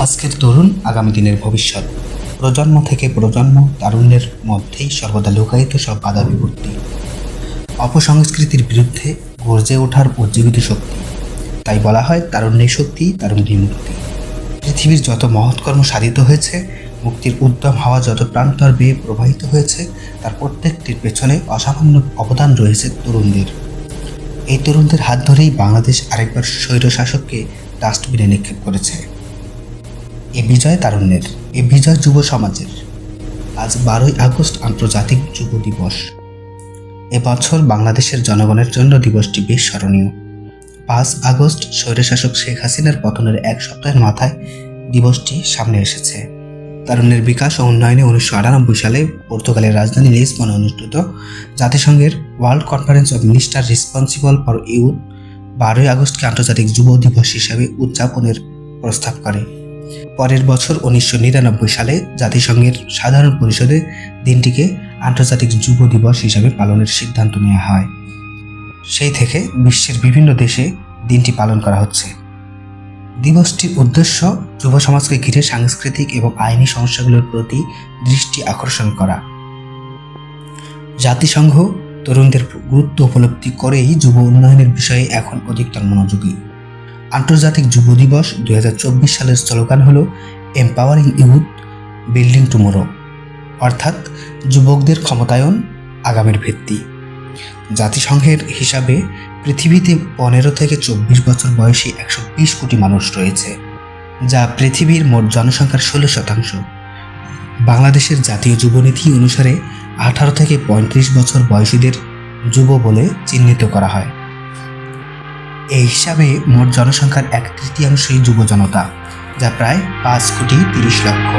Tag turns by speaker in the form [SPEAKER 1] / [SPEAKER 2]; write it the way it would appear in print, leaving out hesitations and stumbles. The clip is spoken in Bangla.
[SPEAKER 1] আজকের তরুণ আগামী দিনের ভবিষ্যৎ। প্রজন্ম থেকে প্রজন্ম তারুণ্যের মধ্যেই সর্বদা লুকায়িত সব বাধা বিপত্তি, অপসংস্কৃতির বিরুদ্ধে গর্জে ওঠার উজ্জীবিত শক্তি। তাই বলা হয় তারুণ্যের শক্তি, তারুণ্যের মুক্তি। পৃথিবীর যত মহৎকর্ম সাধিত হয়েছে, মুক্তির উদ্যম হাওয়া যত প্রান্তর বেয়ে প্রবাহিত হয়েছে, তার প্রত্যেকটির পেছনে অসামান্য অবদান রয়েছে তরুণদের। এই তরুণদের হাত ধরেই বাংলাদেশ আরেকবার স্বৈরশাসককে ডাস্টবিনে নিক্ষেপ করেছে। এ বিজয় তারুণ্যের, এ বিজয় যুব সমাজের। আজ 12ই আগস্ট আন্তর্জাতিক যুব দিবস। এবছর বাংলাদেশের জনগণের জন্য দিবসটি বেশ স্মরণীয়। 5 আগস্ট স্বৈরশাসক শেখ হাসিনার পতনের এক সপ্তাহের মাথায় দিবসটি সামনে এসেছে। তারুণ্যের বিকাশ ও উন্নয়নে 1998 সালে পর্তুগালের রাজধানী লিসবনে অনুষ্ঠিত জাতিসংঘের world conference of minister responsible for youth 12ই আগস্টকে আন্তর্জাতিক যুব দিবস হিসাবে উদযাপনের প্রস্তাব করে। পরের বছর 1999 সালে জাতিসংঘের সাধারণ পরিষদে দিনটিকে আন্তর্জাতিক যুব দিবস হিসাবে পালনের সিদ্ধান্ত নেওয়া হয়। সেই থেকে বিশ্বের বিভিন্ন দেশে দিনটি পালন করা হচ্ছে। দিবসটির উদ্দেশ্য যুব সমাজকে ঘিরে সাংস্কৃতিক এবং আইনি সমস্যাগুলোর প্রতি দৃষ্টি আকর্ষণ করা। জাতিসংঘ তরুণদের গুরুত্ব উপলব্ধি করেই যুব উন্নয়নের বিষয়ে এখন অধিকতর মনোযোগী। আন্তর্জাতিক যুব দিবস 2024 সালের স্লোগান হল এম্পাওয়ারিং ইউথ বিল্ডিং টুমোরো, অর্থাৎ যুবকদের ক্ষমতায়ন আগামীর ভিত্তি। জাতিসংঘের হিসাবে পৃথিবীতে 15 থেকে 24 বছর বয়সী 120 কোটি মানুষ রয়েছে, যা পৃথিবীর মোট জনসংখ্যার 16%। বাংলাদেশের জাতীয় যুবনীতি অনুসারে 18 থেকে 35 বছর বয়সীদের যুব বলে চিহ্নিত করা হয়। এই হিসাবে মোট জনসংখ্যার 1/3 যুব জনতা, যা প্রায় 5 কোটি 30 লক্ষ।